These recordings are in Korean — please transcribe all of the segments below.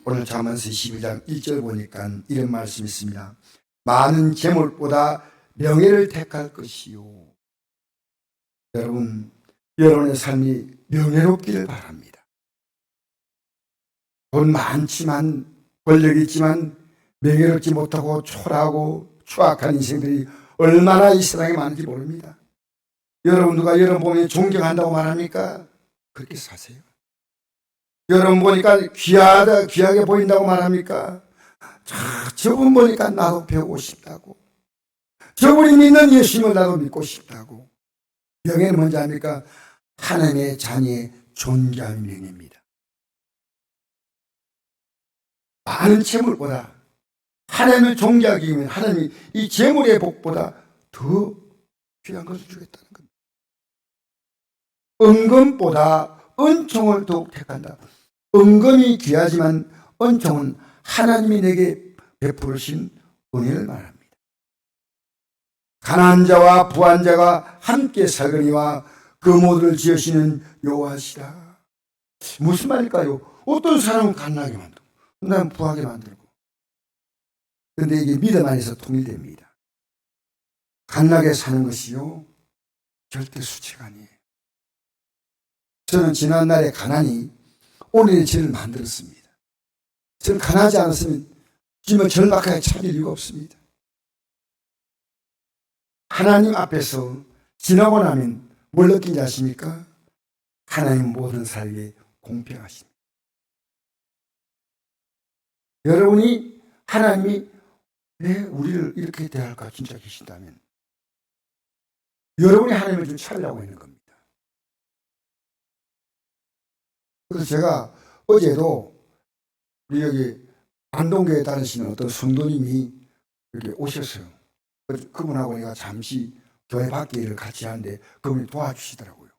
오늘 잠언서 12장 1절 보니까 이런 말씀이 있습니다. 많은 재물보다 명예를 택할 것이요. 여러분, 여러분의 삶이 명예롭기를 바랍니다. 돈 많지만, 권력이 있지만 명예롭지 못하고 초라하고 추악한 인생들이 얼마나 이 세상에 많은지 모릅니다. 여러분, 누가 여러분 보면 존경한다고 말합니까? 그렇게 사세요. 여러분 보니까 귀하게 보인다고 말합니까? 저분 보니까 나도 배우고 싶다고. 저분이 믿는 예수님을 나도 믿고 싶다고. 명예는 뭔지 압니까? 하나님의 자녀의 존귀한 명예입니다. 많은 재물보다 하나님을 존귀하기 위해 하나님이 이 재물의 복보다 더 귀한 것을 주겠다는 겁니다. 은금보다 은총을 더욱 택한다. 은금이 귀하지만 은총은 하나님이 내게 베푸신 은혜를 말합니다. 가난한 자와 부한 자가 함께 살거니와 그 모두를 지으시는 여호와시라. 무슨 말일까요? 어떤 사람은 가난하게 만들고 난 부하게 만들고. 그런데 이게 믿음 안에서 통일됩니다. 가난하게 사는 것이요 절대 수치가 아니에요. 저는 지난날의 가난이 오늘의 저를 만들었습니다. 저는 가난하지 않았으면 주님을 절박하게 찾을 이유가 없습니다. 하나님 앞에서 지나고 나면 뭘 느낀지 아십니까? 하나님 모든 사람에게 공평하십니다. 여러분이 하나님이 왜 우리를 이렇게 대할까 진짜 계신다면 여러분이 하나님을 좀 찾으려고 있는 겁니다. 그래서 제가 어제도 우리 여기 안동교회 다니시는 어떤 성도님이 이렇게 오셨어요. 그분하고 내가 잠시 교회 밖에 일을 같이 하는데 그분이 도와주시더라고요.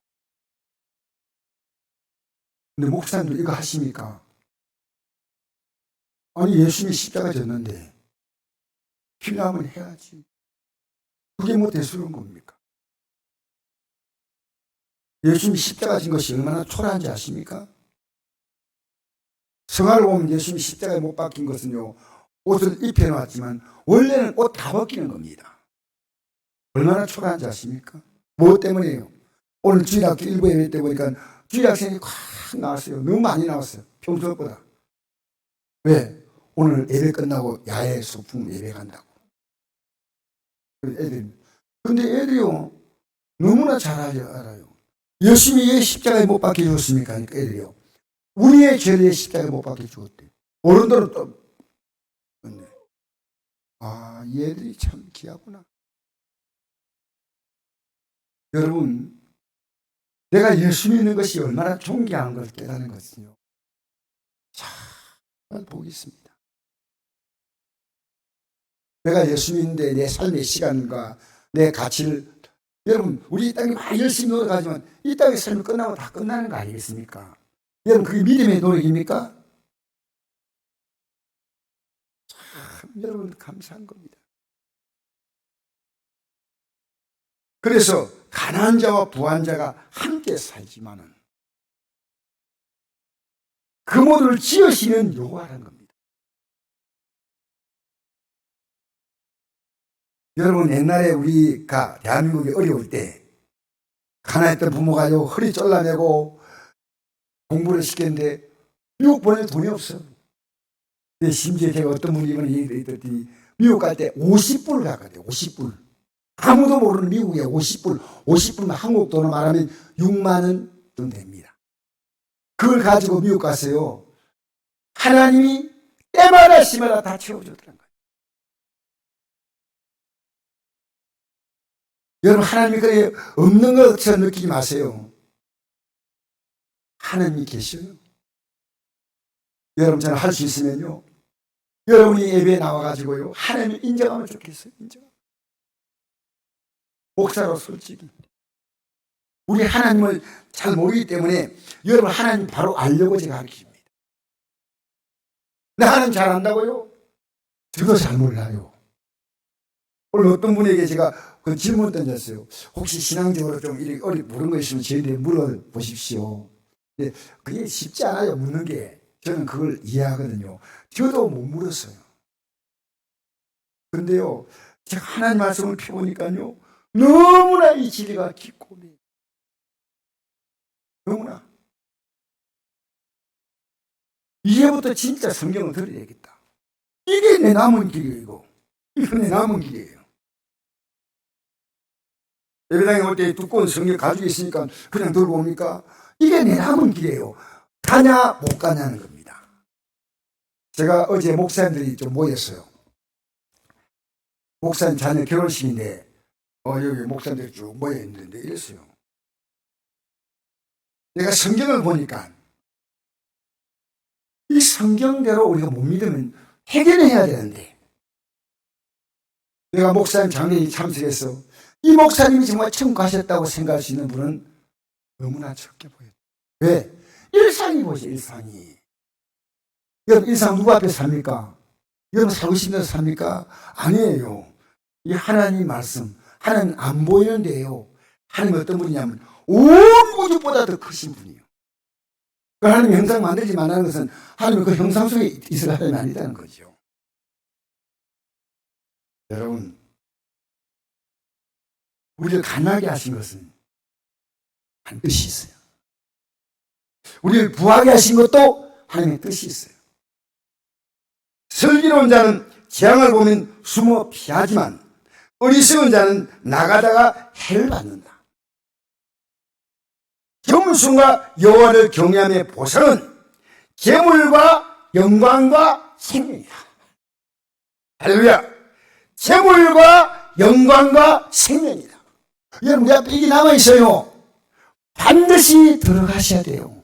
근데 목사님들 이거 하십니까? 아니 예수님이 십자가 졌는데 필요하면 해야지. 그게 뭐 대수로운 겁니까? 예수님이 십자가 진 것이 얼마나 초라한지 아십니까? 성화를 보면 예수님이 십자가에 못 박힌 것은요 옷을 입혀놨지만 원래는 옷 다 벗기는 겁니다. 얼마나 초라한지 아십니까? 뭐 때문이에요? 오늘 주일학교 일부 예배 때 보니까 주일학생이 확 나왔어요. 너무 많이 나왔어요. 평소보다. 왜? 오늘 예배 끝나고 야외 소풍 예배 간다고. 애들. 근데 애들이요 너무나 잘 알아요. 예수님이 왜 십자가에 못 박혀 주었습니까? 그러니까 애들이요. 우리의 죄를 십자가에 못 박혀 주었대요. 어른들은 또 아, 얘들이 참 귀하구나. 여러분, 내가 예수 믿는 것이 얼마나 존귀한 걸 깨닫는 것은요. 잘 복이 있습니다. 내가 예수 믿는데 내 삶의 시간과 내 가치를 여러분, 우리 이 땅에 많이 열심히 노력하지만 이 땅의 삶이 끝나고 다 끝나는 거 아니겠습니까? 여러분, 그게 믿음의 노력입니까? 참, 여러분, 감사한 겁니다. 그래서 가난한 자와 부한 자가 함께 살지만은 그 모두를 지으시는 여호와라는 겁니다. 여러분 옛날에 우리가 대한민국이 어려울 때 가난했던 부모가요 허리 잘라내고 공부를 시켰는데 미국 보낼 돈이 없어. 근데 심지어 제가 어떤 분이 이번에 얘기를 했더니 미국 갈 때 50불 갔거든요. 50불. 아무도 모르는 미국에 50불. 50불만 한국 돈으로 말하면 6만 원 정도 됩니다. 그걸 가지고 미국 갔어요. 하나님이 때마다 시마다 다 채워주더란 거예요. 여러분 하나님이 그래 없는 것처럼 느끼지 마세요. 하나님이 계셔요. 여러분 저는 할 수 있으면요. 여러분이 예배에 나와가지고요. 하나님을 인정하면 좋겠어요. 인정. 목사로 솔직히. 우리 하나님을 잘 모르기 때문에 여러분 하나님 바로 알려고 제가 가르칩니다. 나 하나님 잘 안다고요? 저도 잘 몰라요. 오늘 어떤 분에게 제가 그 질문 던졌어요. 혹시 신앙적으로 좀 이렇게 모르는 거 있으면 저희한테 물어보십시오. 근데 그게 쉽지 않아요. 묻는 게. 저는 그걸 이해하거든요. 저도 못 물었어요. 그런데요, 제가 하나님 말씀을 펴보니까요, 너무나 이 진리가 깊고, 너무나. 이제부터 진짜 성경을 들어야겠다. 이게 내 남은 길이에요, 이거. 이거 내 남은 길이에요. 예배당에 올 때 두꺼운 성경 가지고 있으니까 그냥 들고 옵니까? 이게 내 남은 길이에요. 가냐, 못 가냐는 겁니다. 제가 어제 목사님들이 좀 모였어요. 목사님 자녀 결혼식인데, 여기 목사님들이 쭉 모여있는데 이랬어요. 내가 성경을 보니까, 이 성경대로 우리가 못 믿으면 해결해야 되는데, 내가 목사님 장례에 참석해서 이 목사님이 정말 천국 가셨다고 생각할 수 있는 분은 너무나 적게 보여요. 왜? 일상이 보죠, 일상이. 여러분, 일상 누구 앞에 삽니까? 여러분 살고 싶은 데서 삽니까? 아니에요. 이 하나님 말씀, 하나님 안 보이는데요. 하나님 어떤 분이냐면 온 우주보다 더 크신 분이에요. 그 하나님 형상 만들지 말라는 것은 하나님 그 형상 속에 있을 하나님이 아니다는 거죠. 여러분, 우리를 가난하게 하신 것은 한 뜻이 있어요. 우리를 부하게 하신 것도 하나님의 뜻이 있어요. 슬기로운 자는 재앙을 보면 숨어 피하지만 어리석은 자는 나가다가 해를 받는다. 겸손과 여호와를 경외함의 보상은 재물과 영광과 생명이다. 할렐루야. 재물과 영광과 생명이다. 여러분, 우리 앞에 이게 남아있어요. 반드시 들어가셔야 돼요.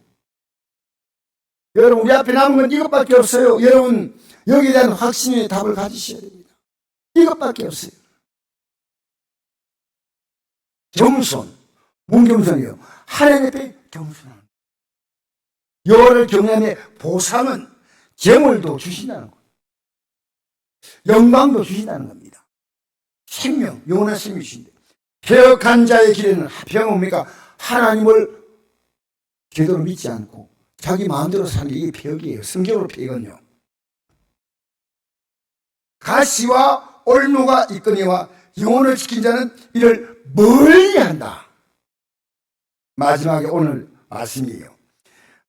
여러분, 우리 앞에 남은 건 이것밖에 없어요. 여러분, 여기에 대한 확신의 답을 가지셔야 됩니다. 이것밖에 없어요. 겸손. 뭔 겸손이에요? 하나님 앞에 겸손하는 거예요. 여호와를 경외함의 보상은 재물도 주신다는 거예요. 영광도 주신다는 겁니다. 생명, 영원한 생명이 주신대. 폐역한 자의 길에는 하평 옵니까? 하나님을 제대로 믿지 않고 자기 마음대로 사는 게 이게 폐역이에요. 성경으로 폐역은요. 가시와 올무가 있거니와 영혼을 지킨 자는 이를 멀리한다. 마지막에 오늘 말씀이에요.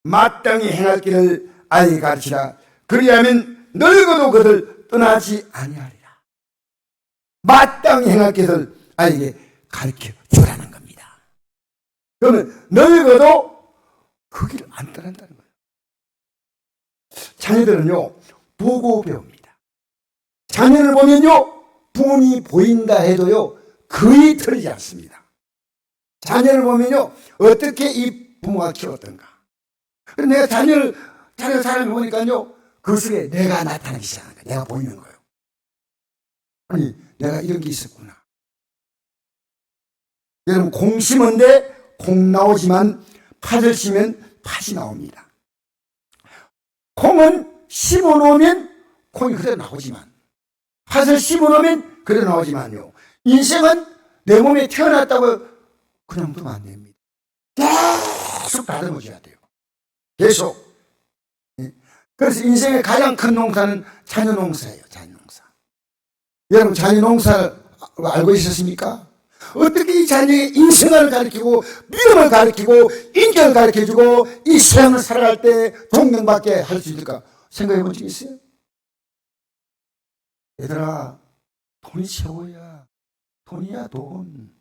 마땅히 행할 길을 아이에게 가르치라. 그리하면 늙어도 그들 떠나지 아니하리라. 마땅히 행할 길을 아이에게 가르쳐 주라는 겁니다. 그러면 늙어도 그 길을 안 떠난다는 거예요. 자녀들은요, 보고 배웁니다. 자녀를 보면요, 부모님이 보인다 해도요, 거의 틀리지 않습니다. 자녀를 보면요, 어떻게 이 부모가 키웠던가. 그래서 내가 자녀 사람을 보니까요, 그 속에 내가 나타나기 시작하는 거예요. 내가 보이는 거예요. 아니, 내가 이런 게 있었구나. 여러분, 콩 심은데 콩 나오지만 팥을 심으면 팥이 나옵니다. 콩은 심어놓으면 콩이 그대로 나오지만, 팥을 심어놓으면 그대로 나오지만요, 인생은 내 몸에 태어났다고 그냥 두면 안 됩니다. 계속 다듬어줘야 돼요. 계속. 그래서 인생의 가장 큰 농사는 자녀 농사예요. 자녀 농사. 여러분, 자녀 농사를 알고 있었습니까? 어떻게 이 자녀의 인생을 가르치고 믿음을 가르치고 인격을 가르쳐주고 이 세상을 살아갈 때 존경받게 할 수 있을까 생각해 본 적 있어요? 얘들아, 돈이 최고야. 돈이야, 돈.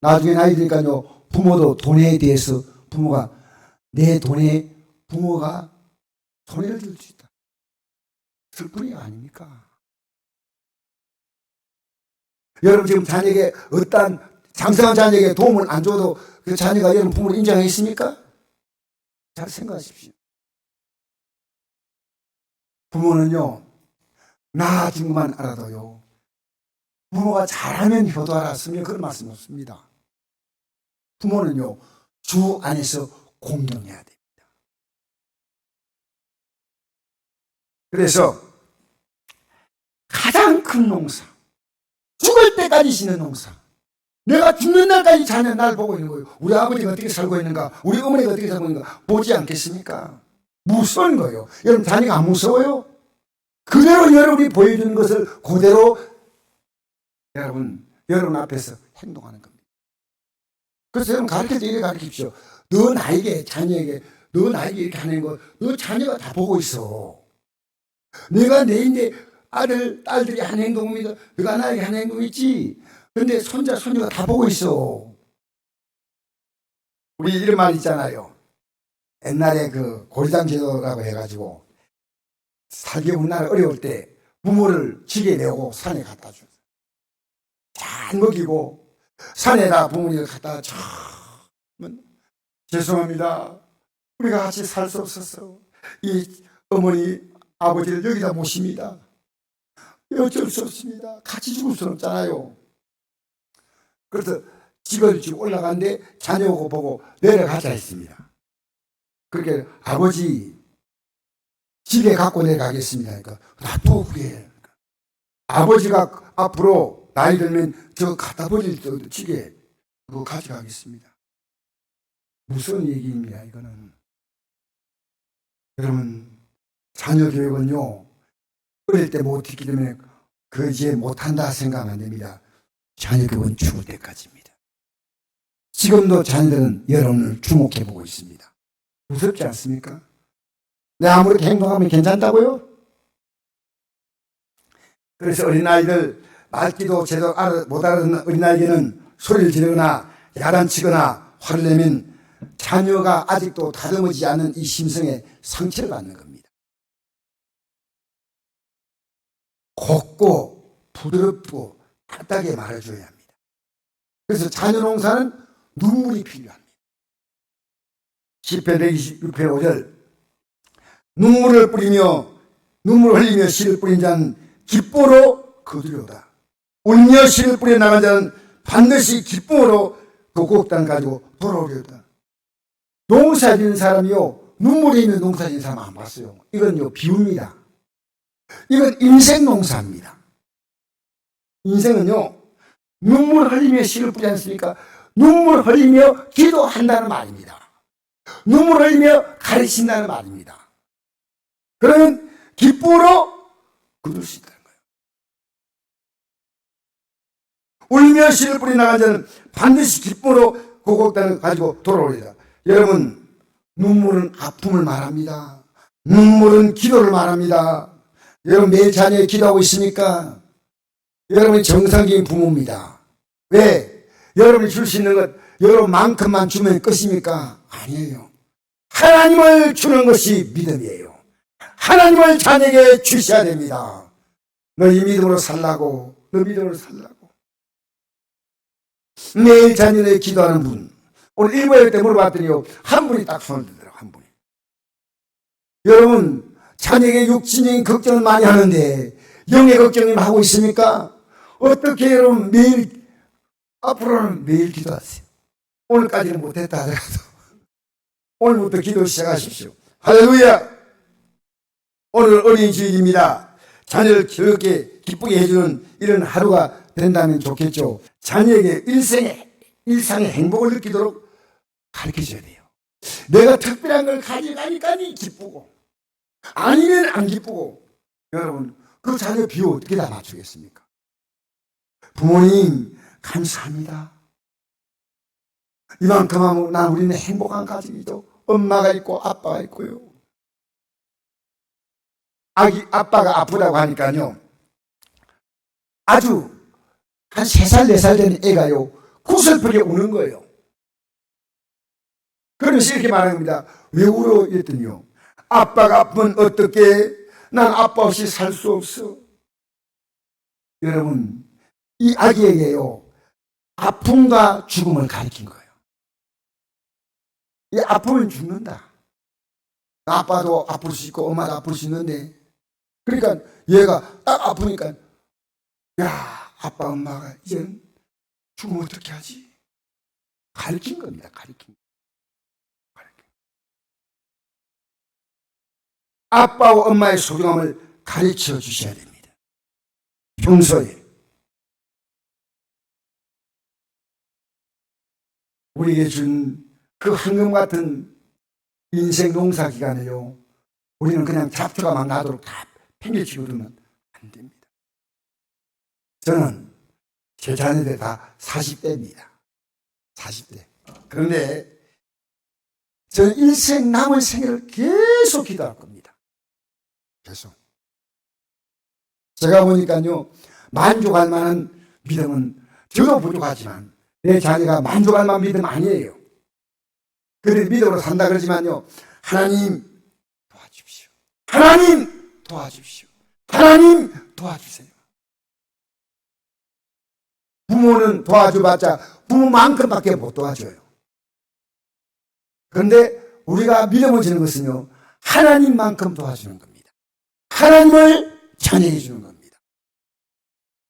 나중에 나이 드니까요, 부모도 돈에 대해서 부모가 내 돈에 부모가 손해를 줄 수 있다. 슬픔이 아닙니까? 여러분, 지금 자녀에게 어떠한 장성한 자녀에게 도움을 안 줘도 그 자녀가 여러분 부모를 인정하겠습니까? 잘 생각하십시오. 부모는요, 나아진 것만 알아도요, 부모가 잘하면 효도하라 쓰면 그런 말씀 없습니다. 부모는요, 주 안에서 공경해야 됩니다. 그래서 가장 큰 농사, 죽을 때까지 지는 농사, 내가 죽는 날까지 자녀 날 보고 있는 거예요. 우리 아버지가 어떻게 살고 있는가, 우리 어머니가 어떻게 살고 있는가 보지 않겠습니까? 무서운 거예요. 여러분 자녀가 안 무서워요? 그대로 여러분이 보여주는 것을 그대로 여러분 앞에서 행동하는 겁니다. 그래서 여러분 가르칠 때 이렇게 가르치십시오. 너 나에게 자녀에게 너 나에게 이렇게 하는 거 너 자녀가 다 보고 있어. 내가 내 이제 아들 딸들이 하는 행동입니다. 너가 나에게 하는 행동 있지. 근데 손자 손녀가 다 보고 있어. 우리 이런 말 있잖아요. 옛날에 그 고리장 제도라고 해가지고 살기 우리나라 어려울 때 부모를 지게 내고 산에 갖다 줘. 잘 먹이고 산에다 부모님을 갖다 쳐. 죄송합니다. 우리가 같이 살 수 없어서 이 어머니 아버지를 여기다 모십니다. 어쩔 수 없습니다. 같이 죽을 수는 없잖아요. 그래서 집을 지고 올라가는데 자녀 오고 보고 내려가자 했습니다. 그렇게 아버지 집에 갖고 내려가겠습니다. 그러니까 놔둬 그게. 아버지가 앞으로 나이 들면 저 갖다 버릴 때 집에 그거 가져가겠습니다. 무슨 얘기입니다 이거는. 여러분 자녀 교육은요 어릴 때 못했기 때문에 그 이제 못한다 생각하면 안 됩니다. 자녀 교육은 죽을 때까지입니다. 지금도 자녀들은 여러분을 주목해보고 있습니다. 무섭지 않습니까? 내가 아무렇게 행동하면 괜찮다고요? 그래서 어린아이들 말귀도 제대로 못 알아듣는 어린아이에게는 소리를 지르거나 야단치거나 화를 내면 자녀가 아직도 다듬어지지 않은 이 심성에 상처를 받는 겁니다. 곱고 부드럽고 따뜻하게 말해줘야 합니다. 그래서 자녀 농사는 눈물이 필요합니다. 시편 126편 5절 눈물을 흘리며 씨를 뿌린 자는 기쁨으로 거두려다. 울며 씨를 뿌려 나간 자는 반드시 기쁨으로 그 곡단 가지고 돌아오려다. 농사 짓는 사람이요 눈물이 있는 농사 짓는 사람 안 봤어요. 이건요 비유입니다. 이건 인생 농사입니다. 인생은요 눈물 흘리며 씨를 뿌리지 않습니까? 눈물 흘리며 기도한다는 말입니다. 눈물 흘리며 가르친다는 말입니다. 그러면 기쁨으로 거둘 수 있다는 거예요. 울며 씨를 뿌리 나간 자는 반드시 기쁨으로 그 곡단을 가지고 돌아오리라. 여러분 눈물은 아픔을 말합니다. 눈물은 기도를 말합니다. 여러분 매일 자녀에 기도하고 있습니까? 여러분이 정상적인 부모입니다. 왜? 여러분이 줄 수 있는 것 여러분만큼만 주면 끝입니까? 아니에요. 하나님을 주는 것이 믿음이에요. 하나님을 자녀에게 주셔야 됩니다. 너희 믿음으로 살라고, 너 믿음으로 살라고. 매일 자녀에게 기도하는 분. 오늘 일부에 때 물어봤더니요, 한 분이 딱 손을 들더라고요, 한 분이. 여러분, 자녀에게 육신적인 걱정을 많이 하는데, 영의 걱정을 하고 있습니까? 어떻게 여러분 매일, 앞으로는 매일 기도하세요. 오늘까지는 못했다 하더라도, 오늘부터 기도 시작하십시오. 할렐루야! 오늘 어린 주일입니다. 자녀를 즐겁게 기쁘게 해주는 이런 하루가 된다면 좋겠죠. 자녀에게 일상의 행복을 느끼도록 가르쳐줘야 돼요. 내가 특별한 걸 가져가니까 기쁘고 아니면 안 기쁘고. 여러분 그 자녀 비유 어떻게 다 맞추겠습니까? 부모님 감사합니다. 이만큼 하면 우리는 행복한 가정이죠. 엄마가 있고 아빠가 있고요. 아빠가 아프다고 하니까요, 아주 한 3살, 4살 된 애가요, 구슬프게 우는 거예요. 그러면서 이렇게 말하는 겁니다. 왜 울어? 이랬더니요, 아빠가 아프면 어떻게? 난 아빠 없이 살 수 없어. 여러분, 이 아기에게요, 아픔과 죽음을 가르친 거예요. 이 아프면 죽는다. 아빠도 아플 수 있고 엄마도 아플 수 있는데, 그러니까 얘가 딱 아프니까, 야, 아빠 엄마가 이제는 죽으면 어떻게 하지? 가르친 겁니다. 가르친. 아빠와 엄마의 소중함을 가르쳐 주셔야 됩니다. 평소에 우리에게 준 그 황금 같은 인생 농사 기간을요, 우리는 그냥 잡초가 막 나도록 다 팽개치고 그러면 안 됩니다. 저는 제 자녀들 다 40대입니다. 40대. 그런데 저는 일생 남은 생애를 계속 기도할 겁니다. 계속. 제가 보니까요, 만족할 만한 믿음은 저도 부족하지만 내 자녀가 만족할 만한 믿음 아니에요. 그래 믿음으로 산다 그러지만요, 하나님 도와주십시오. 하나님 도와주십시오. 하나님 도와주세요. 부모는 도와줘봤자 부모만큼밖에 못 도와줘요. 그런데 우리가 믿음을 지는 것은요, 하나님만큼 도와주는 겁니다. 하나님을 찬양해 주는 겁니다.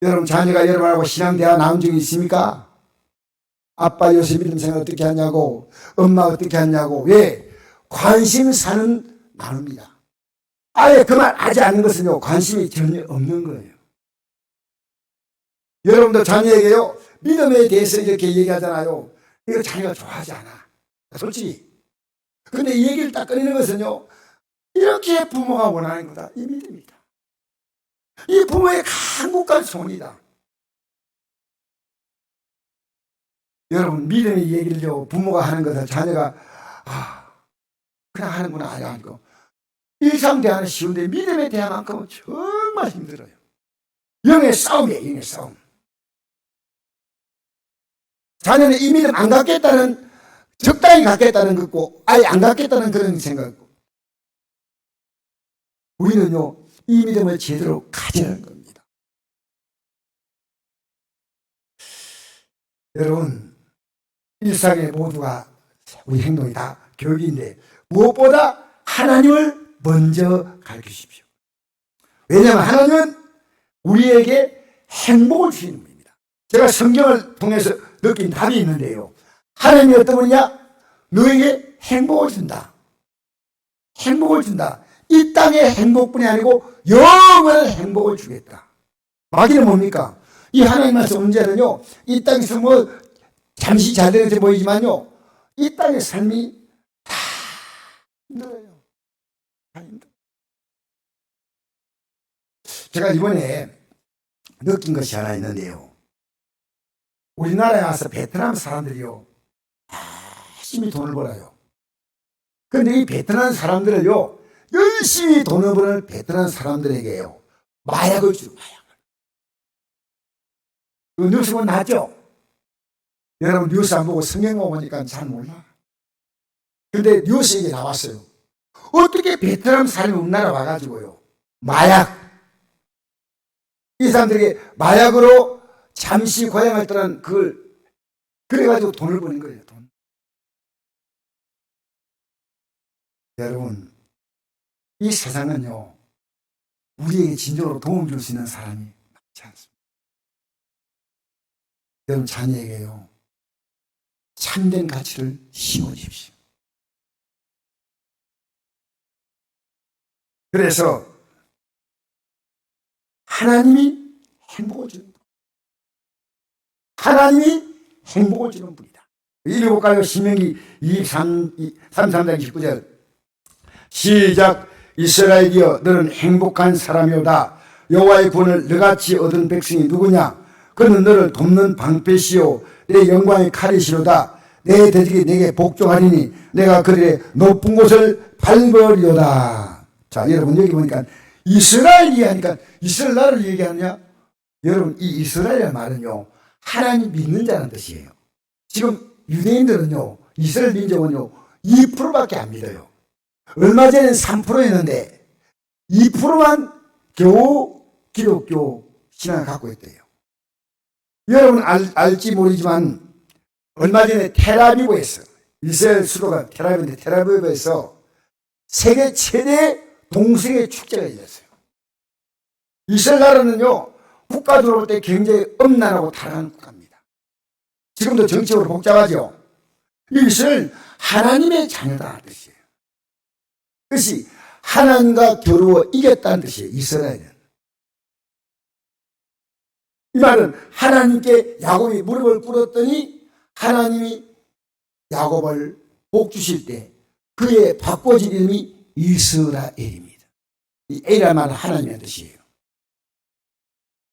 여러분, 자녀가 여러분하고 신앙대화 나온 적이 있습니까? 아빠 요새 믿음 생활 어떻게 하냐고, 엄마 어떻게 하냐고. 왜? 관심사는 나눕니다. 아예 그 말 하지 않는 것은요, 관심이 전혀 없는 거예요. 여러분도 자녀에게요, 믿음에 대해서 이렇게 얘기하잖아요. 이거 자녀가 좋아하지 않아. 솔직히. 근데 이 얘기를 딱 꺼내는 것은요, 이렇게 부모가 원하는 거다. 이 믿음이다. 이 부모의 간곡한 소원이다. 여러분, 믿음의 얘기를요, 부모가 하는 것을 자녀가, 그냥 하는구나, 아니고. 일상대화는 쉬운데 믿음에 대한만큼은 정말 힘들어요. 영의 싸움이에요, 영의 싸움. 자녀는 이 믿음 안 갖겠다는, 적당히 갖겠다는 거고, 아예 안 갖겠다는 그런 생각. 우리는요, 이 믿음을 제대로 가지는 겁니다. 여러분, 일상의 모두가 우리 행동이 다 교육인데 무엇보다 하나님을 먼저 가르치십시오. 왜냐하면 하나님은 우리에게 행복을 주시는 분입니다. 제가 성경을 통해서 느낀 답이 있는데요, 하나님이 어떤 분이냐? 너에게 행복을 준다. 행복을 준다. 이 땅의 행복뿐이 아니고 영원한 행복을 주겠다. 마귀는 뭡니까? 이 하나님 말씀 문제는요, 이 땅에서 뭐 잠시 잘 되는 듯 보이지만요, 이 땅의 삶이 다 힘들어요. 다 힘들어요. 제가 이번에 느낀 것이 하나 있는데요, 우리나라에 와서 베트남 사람들이요, 열심히 돈을 벌어요. 그런데 이 베트남 사람들을요, 열심히 돈을 버는 베트남 사람들에게요, 마약을 주는, 마약을. 그 뉴스 보면 나죠? 여러분, 뉴스 안 보고 성경만 보니까 잘 몰라. 근데 뉴스에 이게 나왔어요. 어떻게 베트남 사람이 우리나라 와가지고요, 마약, 이 사람들에게 마약으로 잠시 고향을 떠난 그걸, 그래가지고 돈을 버는 거예요, 돈. 여러분, 이 세상은요, 우리에게 진정으로 도움 줄 수 있는 사람이 많지 않습니다. 여러분, 자녀에게요, 참된 가치를 심어주십시오. 그래서 하나님이 행복을 주는 분, 하나님이 행복을 주는 분이다. 읽어볼까요? 신명기 33장 19절 시작. 이스라엘이여, 너는 행복한 사람이오다. 여호와의 구원을 너같이 얻은 백성이 누구냐? 그는 너를 돕는 방패시오, 내 영광의 칼이시로다. 내 대적이 내게 복종하리니 내가 그들의 높은 곳을 밟으리로다. 자, 여러분, 여기 보니까 이스라엘이 하니까 이스라엘 나라를 얘기하느냐? 여러분, 이 이스라엘의 말은요, 하나님 믿는 자라는 뜻이에요. 지금 유대인들은요, 이스라엘 민족은요, 2%밖에 안 믿어요. 얼마 전에는 3%였는데 2%만 겨우 기독교 신앙을 갖고 있대요. 여러분 알지 모르지만 얼마 전에 텔아비브에서, 이스라엘 수도가 텔아비브인데 텔아비브에서 세계 최대 동성애 축제가 열렸어요. 이스라엘 나라는요, 국가 들어올 때 굉장히 엄난하고 타락한 국가입니다. 지금도 정치적으로 복잡하죠. 이스라엘 하나님의 자녀다 뜻이에요. 그것이 하나님과 겨루어 이겼다는 뜻이에요, 이스라엘은. 이 말은 하나님께 야곱이 무릎을 꿇었더니 하나님이 야곱을 복 주실 때 그의 바꿔진 이름이 이스라엘입니다. 이 A란 말은 하나님의 뜻이에요.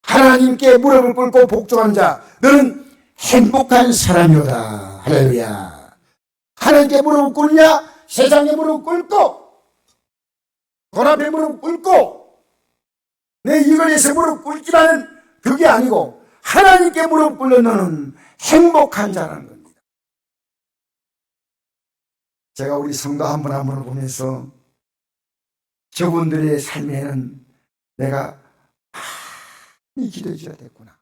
하나님께 무릎을 꿇고 복종한 자, 너는 행복한 사람이로다. 할렐루야. 하나님께 무릎을 꿇냐? 세상에 무릎 꿇고, 돈 앞에 무릎 꿇고, 내 이거리에서 무릎 꿇지만은 그게 아니고 하나님께 무릎 꿇는 너는 행복한 자라는 겁니다. 제가 우리 성도 한 분 한 분을 보면서 저분들의 삶에는 내가 많이 기도해 줘야 됐구나.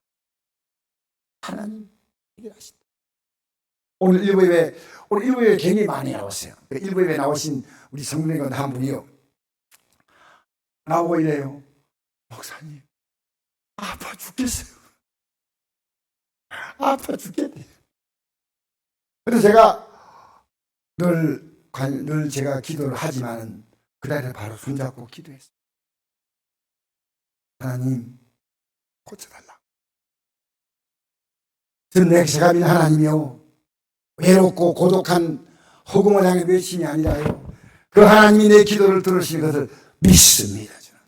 하나님 해결하신다. 오늘 일부에 굉장히 많이 나왔어요. 일부에 나오신 우리 성도님 한 분이요. 나오고 이래요. 목사님, 아파 죽겠어요. 아파 죽겠네. 그래서 제가 늘 제가 기도를 하지만은 그날에 바로 손잡고 기도했어요. 하나님, 고쳐달라. 저는 제가 믿는 하나님이요, 외롭고 고독한 허공을 향해 외침이 아니라요, 그 하나님이 내 기도를 들으시는 것을 믿습니다. 저는.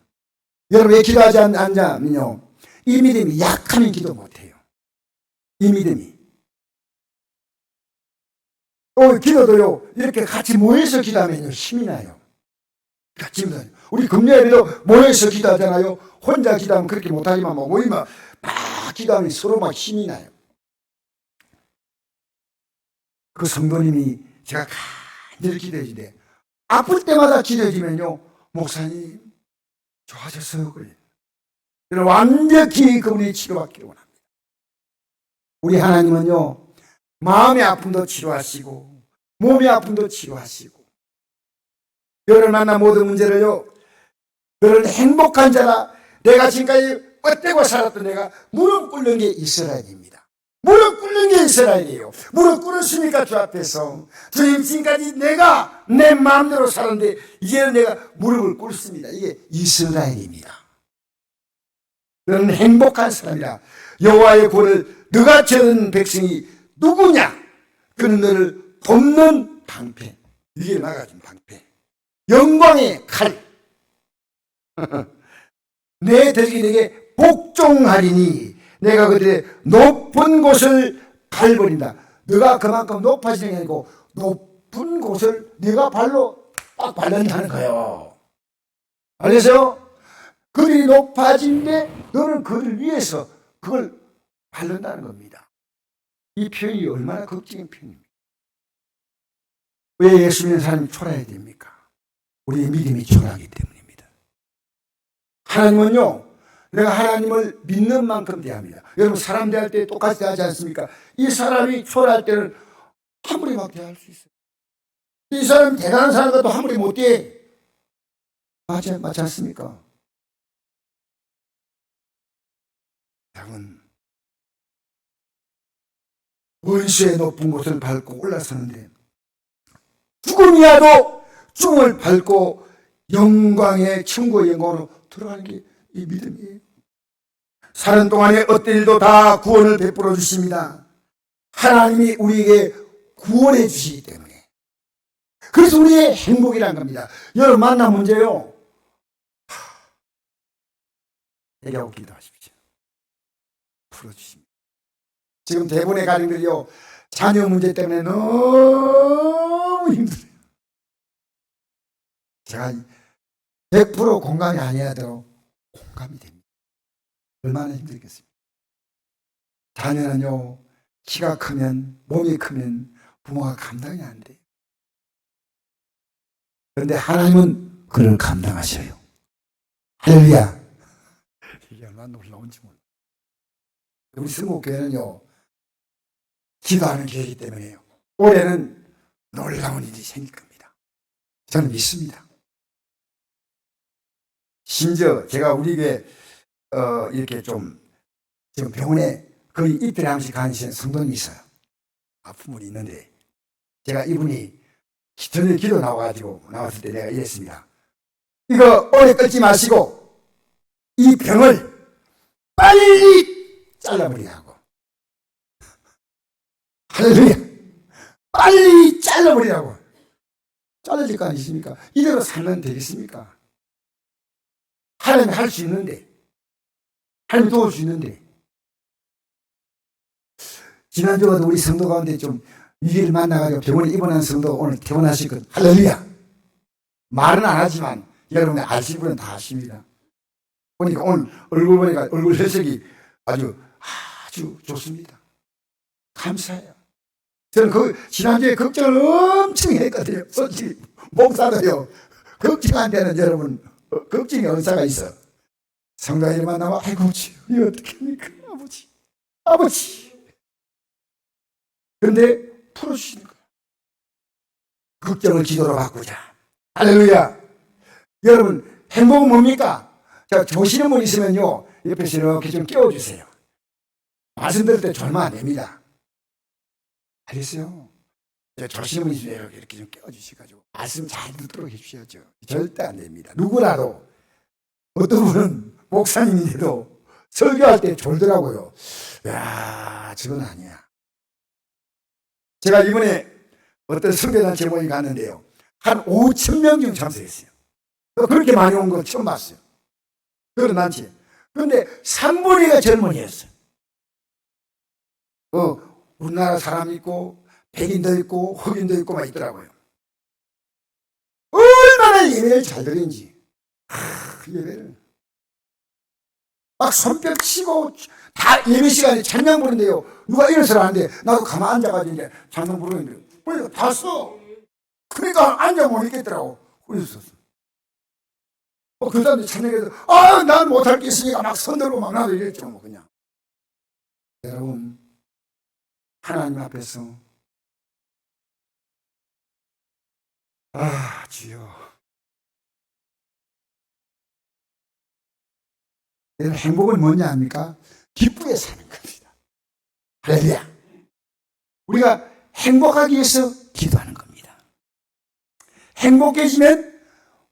여러분 왜 기도하지 않냐면요, 이 믿음이 약하면 기도 못해요. 이 믿음이. 또 기도도요, 이렇게 같이 모여서 기도하면요 힘이 나요. 같이 기도하요. 우리 금요일에도 모여서 기도하잖아요. 혼자 기도하면 그렇게 못하지만 모이면 막 기도하면 서로 막 힘이 나요. 그 성도님이 제가 간절히 기도해 주는데, 아플 때마다 기도해 주면요, 목사님 좋아졌어요. 그래. 완벽히 그분이 치료받기를 원합니다. 우리 하나님은요, 마음의 아픔도 치료하시고 몸의 아픔도 치료하시고, 너를 만난 모든 문제를요, 너를 행복한 자라. 내가 지금까지 뻗대고 살았던 내가 무릎 꿇는 게 이스라엘입니다. 무릎 꿇는 게 이스라엘이에요. 무릎 꿇었으니까 주 앞에서, 주님 지금까지 내가 내 마음대로 살았는데 이제는 내가 무릎을 꿇습니다. 이게 이스라엘입니다. 너는 행복한 사람이라. 여호와의 권을 너같이 얻은 백성이 누구냐? 그는 너를 돕는 방패. 이게 막아준 방패. 영광의 칼. 내 대적에게 복종하리니 내가 그들의 높은 곳을 밟으린다. 너가 그만큼 높아지는 게 아니고 높은 곳을 네가 발로 딱 밟는다는 거예요. 알겠어요? 그들이 높아진데 너는 그들 위해서 그걸 밟는다는 겁니다. 이 표현이 얼마나 극적인 표현입니까? 왜 예수 믿는 사람이 초라해야 됩니까? 우리의 믿음이 초라하기 때문입니다. 하나님은요, 내가 하나님을 믿는 만큼 대합니다. 여러분 사람 대할 때 똑같이 대하지 않습니까? 이 사람이 초라할 때는 아무리 막 대할 수 있어요. 이 사람이 대단한 사람 같아도 아무리 못 대. 맞지 않습니까? 여러분, 원수의 높은 곳을 밟고 올라서는데 죽음이야도 죽음을 밟고 영광의 천국의 영광으로 들어가는 게 이 믿음이에요. 사는 동안에 어떤 일도 다 구원을 베풀어 주십니다. 하나님이 우리에게 구원해 주시기 때문에. 그래서 우리의 행복이란 겁니다. 여러분 만남 문제요, 얘기하고 기도하십시오. 풀어주십니다. 지금 대부분의 가정들이요, 자녀 문제 때문에 너무 힘들어요. 제가 100% 공감이 아니어도 공감이 됩니다. 얼마나 힘들겠습니까? 자녀는요, 키가 크면, 몸이 크면 부모가 감당이 안 돼요. 그런데 하나님은 그를 감당하셔요. 할렐루야. 이게 얼마나 놀라운지 몰라요. 우리 성목교회는요, 기도하는 교회이기 때문에요, 올해는 놀라운 일이 생길 겁니다. 저는 믿습니다. 심지어 제가 우리 교회 이렇게 좀 지금 병원에 거의 이틀에 한 번씩 가시는 성도님이 있어요. 아픈 분이 있는데 제가 이분이 전에 기도 나왔을 때 내가 이랬습니다. 이거 오래 끌지 마시고 이 병을 빨리 잘라버리라고. 할렐루야. 빨리 잘라버리라고. 잘라질 거 아니십니까? 이대로 살면 되겠습니까? 하나님이 할 수 있는데, 하나님이 도울 수 있는데. 지난주에도 우리 성도 가운데 좀 위기를 만나가지고 병원에 입원한 성도 오늘 퇴원하실 것, 할렐루야! 말은 안 하지만 여러분이 아실 분은 다 아십니다. 보니까 오늘 얼굴 보니까 얼굴 혈색이 아주 좋습니다. 감사해요. 저는 지난주에 걱정을 엄청 했거든요. 솔직히 목사도요, 걱정 안 되는 여러분, 걱정의 은사가 있어. 성도들이 만나면 아이고 주여 이거 어떻게 합니까? 아버지 그런데 풀어주시는 거예요. 걱정을 기도로 바꾸자. 할렐루야. 여러분 행복은 뭡니까? 자, 조시는 분 있으면요 옆에서 이렇게 좀 깨워주세요. 말씀 들을 때 졸면 안 됩니다. 알겠어요? 조시는 분 있으면 이렇게 좀 깨워주셔가지고 말씀 잘 듣도록 해주셔야죠. 절대 안 됩니다. 누구라도. 어떤 분은 목사님인데도 설교할 때 졸더라고요. 야, 저건 아니야. 제가 이번에 어떤 성대단체 모임 갔는데요. 한 5,000명 정도 참석했어요. 그렇게 많이 온 건 처음 봤어요. 그런 단체. 그런데 3분의 2가 젊은이였어요. 우리나라 사람 있고, 백인도 있고, 흑인도 있고, 막 있더라고요. 얼마나 예배를 잘 드리는지. 예배를. 막 손뼉 치고, 다 예배 시간에 찬양 부르는데요. 누가 일어서라 하는데, 나도 가만 앉아가지고 이제 찬양 부르는데, 그러니까 다 써. 그러니까 앉아 못 있겠더라고. 그랬었어. 그 사람들이 찬양해서, 난 못할 게 있으니까 막 손들고 막 나도 이랬죠, 뭐, 그냥. 여러분, 하나님 앞에서, 주여. 행복은 뭐냐 합니까? 기쁘게 사는 겁니다. 할렐루야. 우리가 행복하기 위해서 기도하는 겁니다. 행복해지면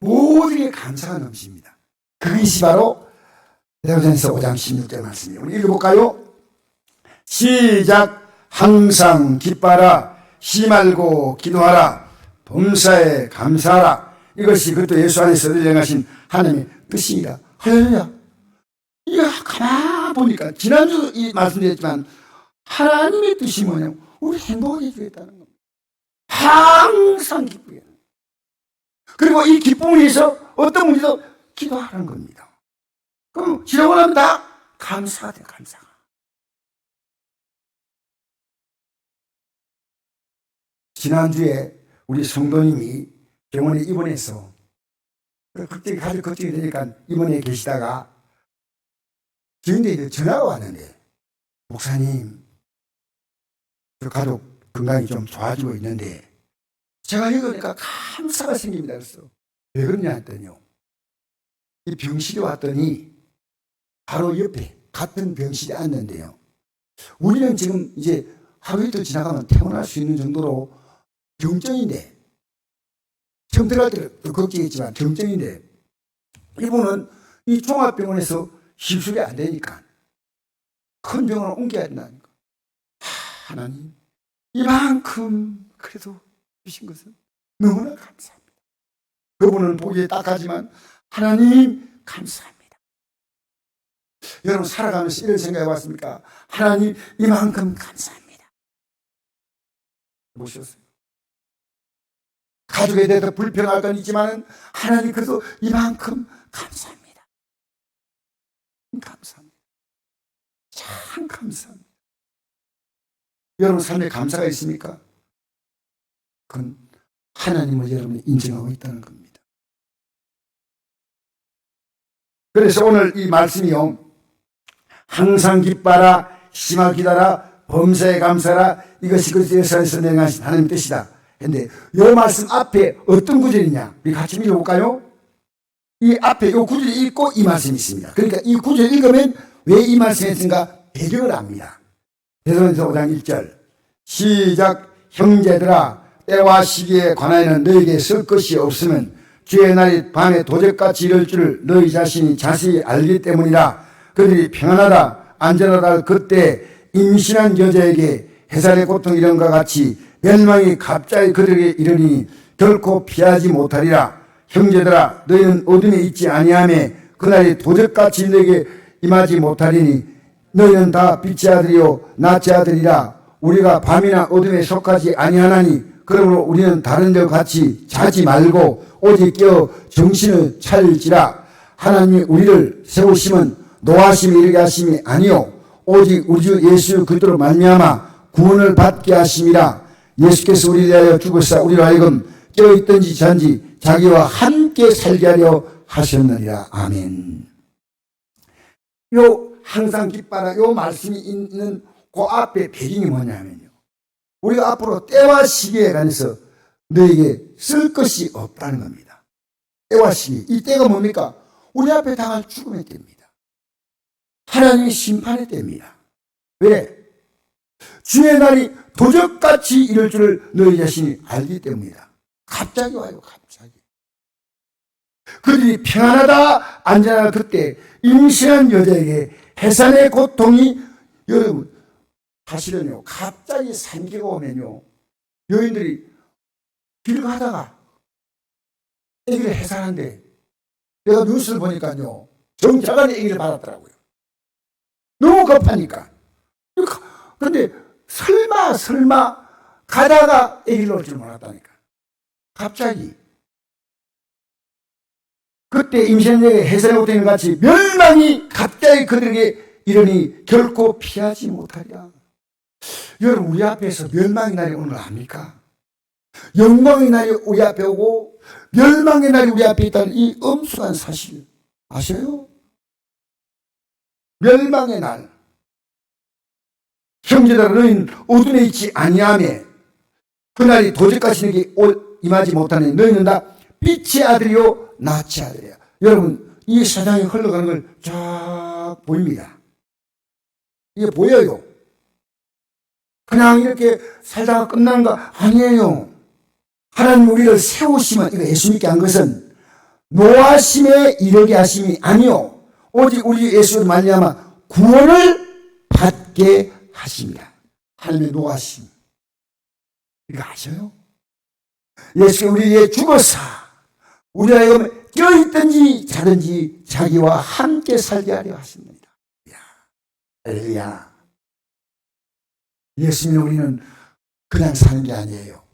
모든 게 감사가 넘칩니다. 그것이 바로 베드로전서 5장 16절 말씀이에요. 우리 읽어볼까요? 시작. 항상 기뻐하라. 쉬지 말고 기도하라. 범사에 감사하라. 이것이 그것도 예수 안에서 일행하신 하나님의 뜻입니다. 할렐루야. 이거 가만 보니까 지난주 이 말씀드렸지만 하나님의 뜻이 뭐냐면 우리 행복하게 해주겠다는 겁니다. 항상 기쁘게. 그리고 이 기쁨을 위해서 어떤 분이도 기도하라는 겁니다. 그럼 지나고 나면 다 감사가 돼요. 감사가. 지난주에 우리 성도님이 병원에 입원해서 갑자기 가족 걱정이 되니까 입원해 계시다가 저희한테 전화가 왔는데, 목사님, 저 가족 건강이 좀 좋아지고 있는데, 제가 읽으니까 감사가 생깁니다. 그래서 왜 그러냐 했더니요. 이 병실에 왔더니 바로 옆에 같은 병실에 앉는데요. 우리는 지금 이제 하루 이틀 지나가면 퇴원할 수 있는 정도로 경증인데, 처음 들어갈 때도 걱정했지만 경증인데, 이분은 이 종합병원에서 시술이 안 되니까 큰 병원을 옮겨야 된다니까. 하나님, 이만큼 그래도 주신 것은 너무나 감사합니다. 그분은 보기에 딱하지만 하나님 감사합니다. 여러분 살아가면서 이런 생각해 봤습니까? 하나님 이만큼 감사합니다. 보셨어요? 가족에 대해서 불평할 건 있지만 하나님 그래도 이만큼 감사합니다. 감사합니다. 참 감사합니다. 여러분 삶에 감사가 있습니까? 그건 하나님을 여러분이 인정하고 있다는 겁니다. 그래서 오늘 이 말씀이요. 항상 기뻐하라, 심하게 기다라, 범사에 감사하라. 이것이 그리스도에서 내가신 하나님의 뜻이다. 그런데 이 말씀 앞에 어떤 구절이냐? 우리 같이 읽어볼까요? 이 앞에 이 구절 읽고 이 말씀이 있습니다. 그러니까 이 구절 읽으면 왜 이 말씀이 있는가 배경을 압니다. 베드로전서 5장 1절 시작. 형제들아 때와 시기에 관하여는 너에게 쓸 것이 없으면 주의 날이 밤에 도적같이 이를 줄 너희 자신이 자세히 알기 때문이라. 그들이 평안하다 안전하다 할 그때 임신한 여자에게 해산의 고통 이런과 같이 멸망이 갑자기 그들에게 이르니 결코 피하지 못하리라. 형제들아, 너희는 어둠에 있지 아니하며 그날이 도적같이 너에게 임하지 못하리니 너희는 다 빛의 아들이요 낮의 아들이라. 우리가 밤이나 어둠에 속하지 아니하나니 그러므로 우리는 다른 데와 같이 자지 말고 오직 깨어 정신을 차릴지라. 하나님이 우리를 세우심은 노하심에 이르게 하심이 아니요 오직 우리 주 예수 그리스도로 말미암아 구원을 받게 하심이라. 예수께서 우리를 위하여 죽으사 우리로 하여금 깨어있든지 잔지 자기와 함께 살게 하려 하셨느니라. 아멘. 요 항상 기뻐라 요 말씀이 있는 그 앞에 배경이 뭐냐면요, 우리가 앞으로 때와 시기에 관해서 너에게 쓸 것이 없다는 겁니다. 때와 시기, 이 때가 뭡니까? 우리 앞에 당할 죽음의 때입니다. 하나님의 심판의 때입니다. 왜? 주의 날이 도적같이 이럴 줄을 너희 자신이 알기 때문이다. 갑자기 와요, 갑자기. 그들이 평안하다 안전하다 그때 임신한 여자에게 해산의 고통이, 여러분 사실은요, 갑자기 산기가 오면요, 여인들이 길 가다가 아기를 해산한데, 내가 뉴스를 보니까요, 정자간에 아기를 받았더라고요. 너무 급하니까. 그런데 설마 가다가 아기를 놓을 줄 몰랐다니까. 갑자기. 그때 임신에게 해산의 고통과 같이 멸망이 갑자기 그들에게 이르니 결코 피하지 못하리라. 여러분, 우리 앞에서 멸망의 날이 오는 걸 압니까? 영광의 날이 우리 앞에 오고 멸망의 날이 우리 앞에 있다는 이 엄숙한 사실 아셔요? 멸망의 날. 형제들아, 너희는 어둠에 있지 아니하며 그날이 도적같이 너에게 임하지 못하니 너희는 다 빛의 아들이요 낮의 아들이야. 여러분, 이 세상에 흘러가는 걸 쫙 보입니다. 이게 보여요. 그냥 이렇게 살다가 끝나는 거 아니에요. 하나님 우리를 세우시면, 이거 예수 믿게 한 것은 노하심에 이르게 하심이 아니요 오직 우리 예수를 말미암아 구원을 받게 하십니다. 하나님의 노하심. 이거 아셔요? 예수가 우리 위해 죽어서 우리가 하여금 껴있든지 자든지 자기와 함께 살게 하려 하십니다. 할렐루야. 예수님, 우리는 그냥 사는 게 아니에요.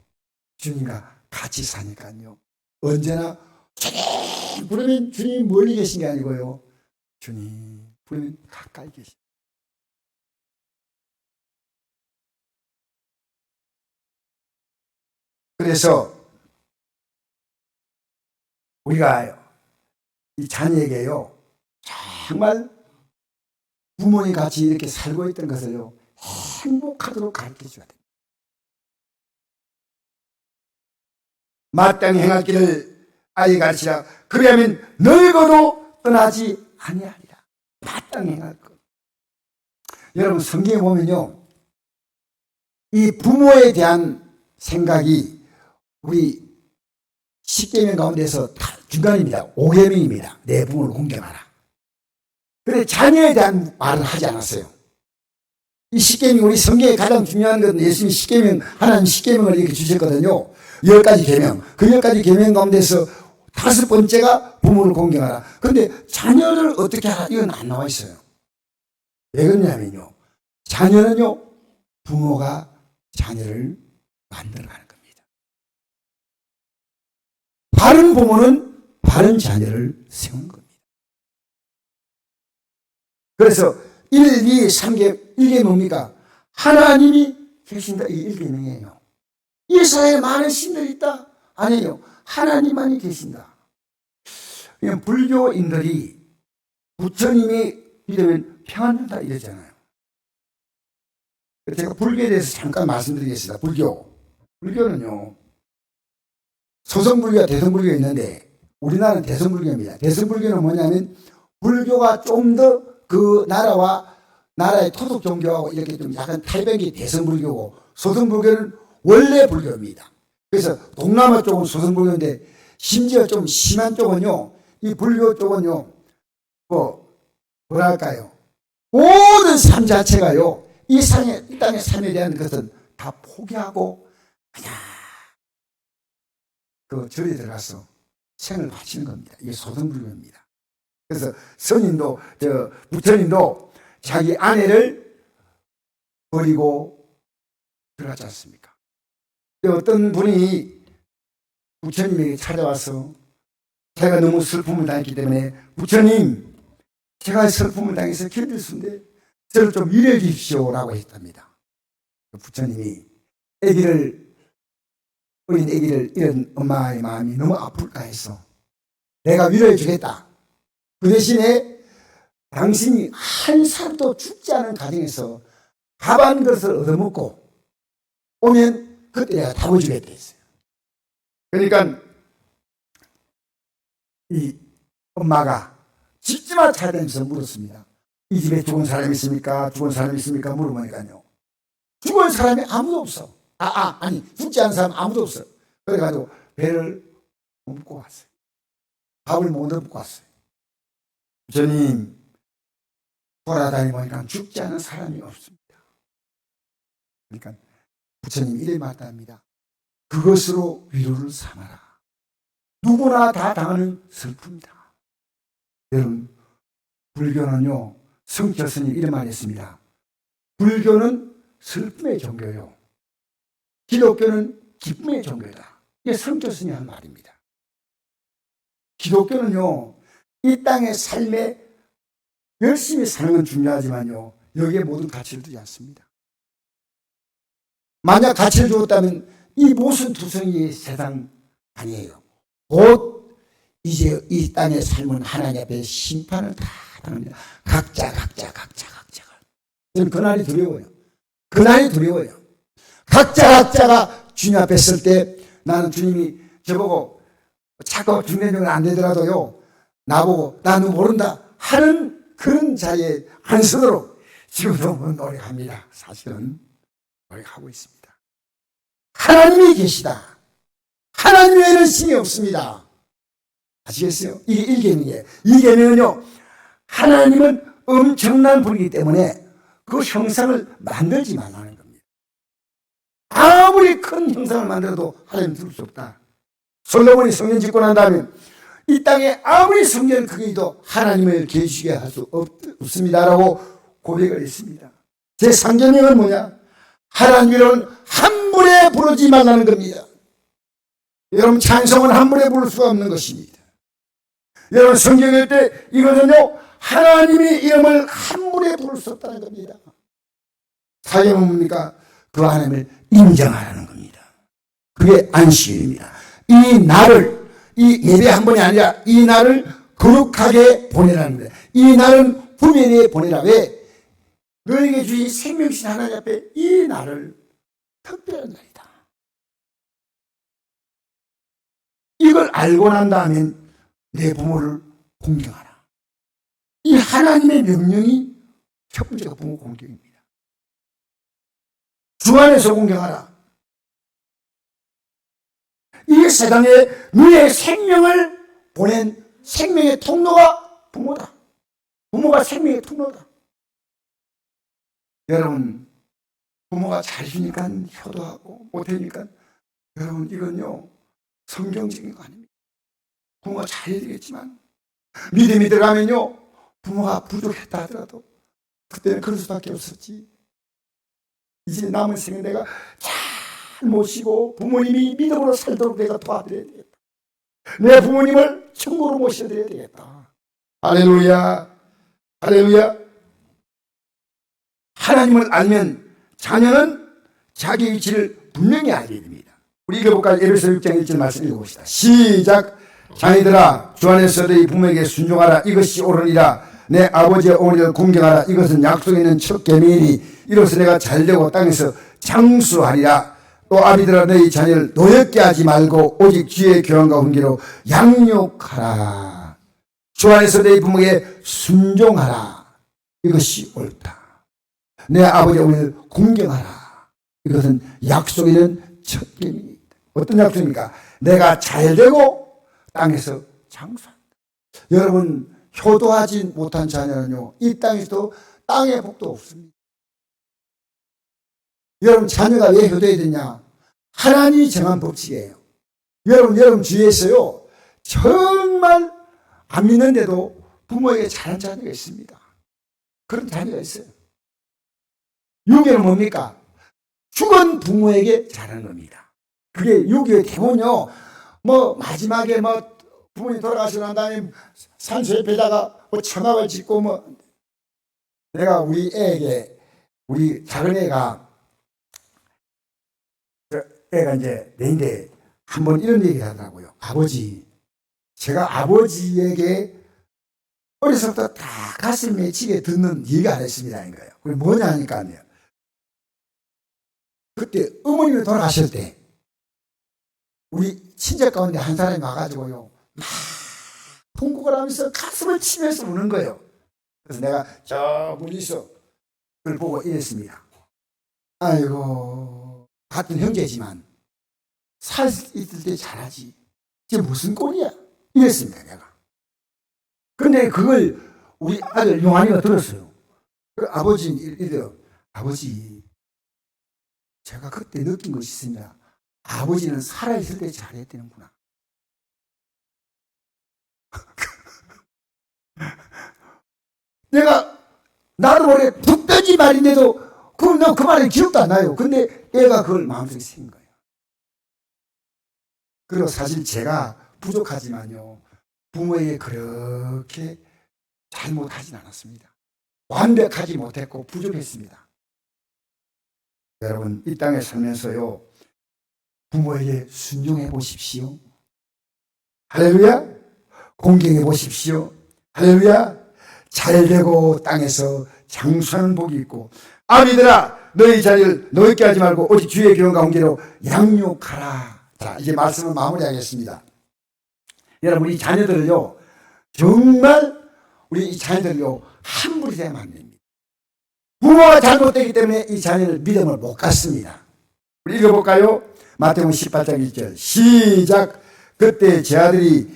주님과 같이 사니까요. 언제나 주님 부르면 주님 멀리 계신 게 아니고요, 주님 부르면 가까이 계십니다. 그래서 우리가 이 자녀에게요, 정말 부모님 같이 이렇게 살고 있던 것을요, 행복하도록 가르쳐 줘야 됩니다. 마땅히 행할 길을 아이 가르치라. 그리하면 늙어도 떠나지 아니하리라. 마땅히 행할 것. 여러분, 성경에 보면요, 이 부모에 대한 생각이 우리 10계명 가운데서 다 중간입니다. 5계명입니다. 내 부모를 공경하라. 그런데 자녀에 대한 말을 하지 않았어요. 이 10계명, 우리 성경에 가장 중요한 건 예수님이 10계명, 하나님 10계명을 이렇게 주셨거든요. 10가지 계명. 그 10가지 계명 가운데서 5번째가 부모를 공경하라. 그런데 자녀를 어떻게 하라? 이건 안 나와 있어요. 왜 그러냐면요, 자녀는요, 부모가 자녀를 만들어가는 겁니다. 바른 부모는 바른 자녀를 세우는 겁니다. 그래서 1, 2, 3계, 1계 뭡니까? 하나님이 계신다. 이게 1계명이에요. 이 사회에 많은 신들이 있다? 아니에요. 하나님만이 계신다. 그냥 불교인들이 부처님이 믿으면 평안하다 이러잖아요. 제가 불교에 대해서 잠깐 말씀드리겠습니다. 불교는요, 소성불교와 대성불교가 있는데 우리나라는 대성불교입니다. 대성불교는 뭐냐면 불교가 좀 더 그 나라의 토속 종교하고 이렇게 좀 약간 탈변기 대성불교고, 소성불교는 원래 불교입니다. 그래서 동남아 쪽은 소성불교인데 심지어 좀 심한 쪽은요, 이 불교 쪽은요, 뭐랄까요, 모든 삶 자체가요, 이 땅의 삶에 대한 것은 다 포기하고 그냥 그 절에 들어가서 생을 바치는 겁니다. 이게 소등불교입니다. 그래서 스님도 부처님도 자기 아내를 버리고 들어갔지 않습니까? 어떤 분이 부처님에게 찾아와서 제가 너무 슬픔을 당했기 때문에 부처님, 제가 슬픔을 당해서 견딜 수 있는데 저를 좀 위로해 주십시오라고 했답니다. 부처님이 어린 아기를 잃은 엄마의 마음이 너무 아플까 해서 내가 위로해 주겠다. 그 대신에 당신이 한 살도 죽지 않은 가정에서 밥 한 그릇을 얻어먹고 오면 그때 내가 답을 주겠다 했어요. 그러니까 이 엄마가 집집마다 찾아다니면서 물었습니다. 이 집에 죽은 사람이 있습니까? 죽은 사람이 있습니까? 물어보니까요, 죽은 사람이 아무도 없어. 아니 죽지 않은 사람 아무도 없어. 그래가지고 배를 못 먹고 왔어요. 밥을 못 먹고 왔어요. 부처님, 돌아다니보니까 죽지 않은 사람이 없습니다. 그러니까 부처님이 이래 말합니다. 그것으로 위로를 삼아라. 누구나 다 당하는 슬픔이다. 여러분, 불교는요, 성철 스님이 이런 말을 했습니다. 불교는 슬픔의 종교요, 기독교는 기쁨의 종교다. 이게 성철 스님이 한 말입니다. 기독교는요, 이 땅의 삶에 열심히 사는 건 중요하지만요, 여기에 모든 가치를 두지 않습니다. 만약 가치를 주었다면 이 모순 투성이 세상 아니에요. 곧 이제 이 땅의 삶은 하나님 앞에 심판을 다 당합니다. 각자가. 저는 그날이 두려워요. 그날이 두려워요. 각자가 주님 앞에 설 때 나는 주님이 저보고 자꾸 중대적으로 안 되더라도요, 나보고 나는 모른다 하는 그런 자리에 안 서도록 지금도 노력합니다. 사실은 노력하고 있습니다. 하나님이 계시다. 하나님 외에는 신이 없습니다. 아시겠어요? 이게 1계명이에요. 2계명은요, 하나님은 엄청난 분이기 때문에 그 형상을 만들지 말라는 겁니다. 아무리 큰 형상을 만들어도 하나님 들을 수 없다. 솔로몬이 성전 짓고 난 다음에 이 땅에 아무리 성전을 크게 해도 하나님을 계시게 할 수 없습니다라고 고백을 했습니다. 제 3계명은 뭐냐? 하나님은 함부로 부르지 말라는 겁니다. 여러분, 찬송은 함부로 부를 수가 없는 것입니다. 여러분, 성경일 때 이거는요, 하나님의 이름을 함부로 부를 수 없다는 겁니다. 사경은 뭡니까? 그 하나님을 인정하라는 겁니다. 그게 안식일입니다. 이 날을, 이 예배 한 번이 아니라 이 날을 거룩하게 보내라는 거예요. 이 날은 분명히 보내라. 왜? 너에게 주신 생명신 하나님 앞에 이 날을 특별한 날이다. 이걸 알고 난 다음엔 내 부모를 공경하라. 이 하나님의 명령이 첫 번째가 부모 공경입니다. 주 안에서 공경하라. 이 세상에 너의 생명을 보낸 생명의 통로가 부모다. 부모가 생명의 통로다. 여러분, 부모가 잘해주니까 효도하고 못해주니까, 여러분, 이건요, 성경적인 거 아닙니다. 부모가 잘해야 되겠지만 믿음이 들어가면요, 부모가 부족했다 하더라도 그때는 그럴 수밖에 없었지. 이제 남은 생에 내가 잘 모시고 부모님이 믿음으로 살도록 내가 도와드려야 되겠다. 내 부모님을 천국으로 모셔드려야 되겠다. 할렐루야, 할렐루야. 하나님을 알면 자녀는 자기 위치를 분명히 알게 됩니다. 우리 읽어볼까요? 에베소 6장 1절 말씀 읽어봅시다. 시작. 자녀들아, 주 안에서 너희 부모에게 순종하라. 이것이 옳으니라. 내 아버지와 어머니를 공경하라. 이것은 약속에 있는 첫 계명이니 이로써 내가 잘되고 땅에서 장수하리라. 또 아비들아, 너희 자녀를 노엽게 하지 말고 오직 주의 교훈과 훈계로 양육하라. 주 안에서 너희 부모에게 순종하라. 이것이 옳다. 내 아버지와 어머니를 공경하라. 이것은 약속에 있는 첫 계명이다. 어떤 약속입니까? 내가 잘되고 땅에서 장수한다. 여러분, 효도하지 못한 자녀는요, 이 땅에서도 땅의 복도 없습니다. 여러분, 자녀가 왜 효도해야 되냐? 하나님이 정한 법칙이에요. 여러분 주위에서요, 정말 안 믿는데도 부모에게 잘한 자녀가 있습니다. 그런 자녀가 있어요. 유교는 뭡니까? 죽은 부모에게 잘하는 겁니다. 그게 유교의 대본요. 뭐 마지막에 뭐 부모님 돌아가시고 난 다음에 산소 옆에다가 뭐 천막을 짓고 뭐, 내가 우리 애에게, 우리 작은 애가 이제 내인데 한 번 이런 얘기를 하더라고요. 아버지, 제가 아버지에게 어려서부터 다 가슴에 맺히게 듣는 얘기가 안 했습니다. 이거예요. 그게 뭐냐 하니까요. 그때 어머님이 돌아가실 때 우리 친척 가운데 한 사람이 와가지고요, 막 통곡을 하면서 가슴을 치면서 우는 거예요. 그래서 내가 저 멀리서 그걸 보고 이랬습니다. 아이고, 같은 형제지만 살 있을 때 잘하지, 이게 무슨 꼴이야, 이랬습니다. 내가. 근데 그걸 우리 아들 용환이가 들었어요. 그 아버지는 이래요. 아버지, 제가 그때 느낀 것이 있습니다. 아버지는 살아있을 때 잘해야 되는구나. 내가 나도 모르게 푹 떠지 말인데도 그 말은 기억도 안 나요. 근데 애가 그걸 마음속에 새긴 거예요. 그리고 사실 제가 부족하지만요, 부모에게 그렇게 잘못하진 않았습니다. 완벽하지 못했고 부족했습니다. 여러분, 이 땅에 살면서요, 부모에게 순종해 보십시오. 할렐루야. 공경해 보십시오. 할렐루야. 잘되고 땅에서 장수하는 복이 있고, 아비들아, 너희 자리를 넓게 하지 말고 오직 주의 기름과 홍기로 양육하라. 자, 이제 말씀을 마무리하겠습니다. 여러분, 이 자녀들을요, 정말 우리 이 자녀들을요, 함부로 대하면 안 됩니다. 부모가 잘못되기 때문에 이 자녀를 믿음을 못 갖습니다. 우리 읽어볼까요? 마태복음 18장 1절 시작. 그때 제 아들이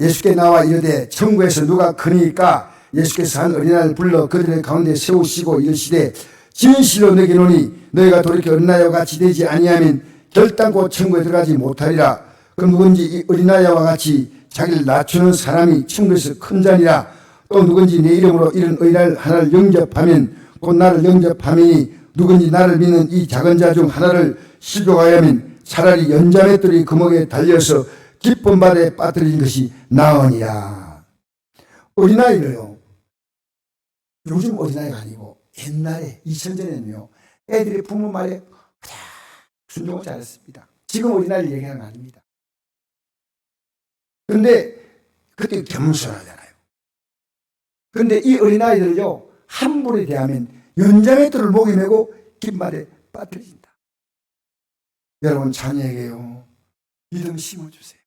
예수께 나와 이르되 천국에서 누가 크니까 예수께서 한 어린아이를 불러 그들의 가운데 세우시고 이르시되 진실로 너희에게 이르노니 너희가 돌이켜 어린아이와 같이 되지 아니하면 결단코 천국에 들어가지 못하리라. 그럼 누군지 이 어린아이와 같이 자기를 낮추는 사람이 천국에서 큰 자니라. 또 누군지 내 이름으로 이런 어린아이 하나를 영접하면 곧 나를 영접하매니 누군지 나를 믿는 이 작은 자 중 하나를 실족하여면 차라리 연자맷돌이 금옥에 달려서 깊은 바다에 빠뜨리는 것이 나으니라. 어린아이를요, 요즘 어린아이가 아니고 옛날에 2000년 전에는요, 애들이 부모 말에 순종을 잘했습니다. 지금 어린아이를 얘기하는 거 아닙니다. 그런데 그때 겸손하잖아요. 그런데 이 어린아이들을요, 함부로 대하면 연자맷돌을 목에 메고 긴 발에 빠뜨려진다. 여러분, 자녀에게요, 믿음 심어주세요.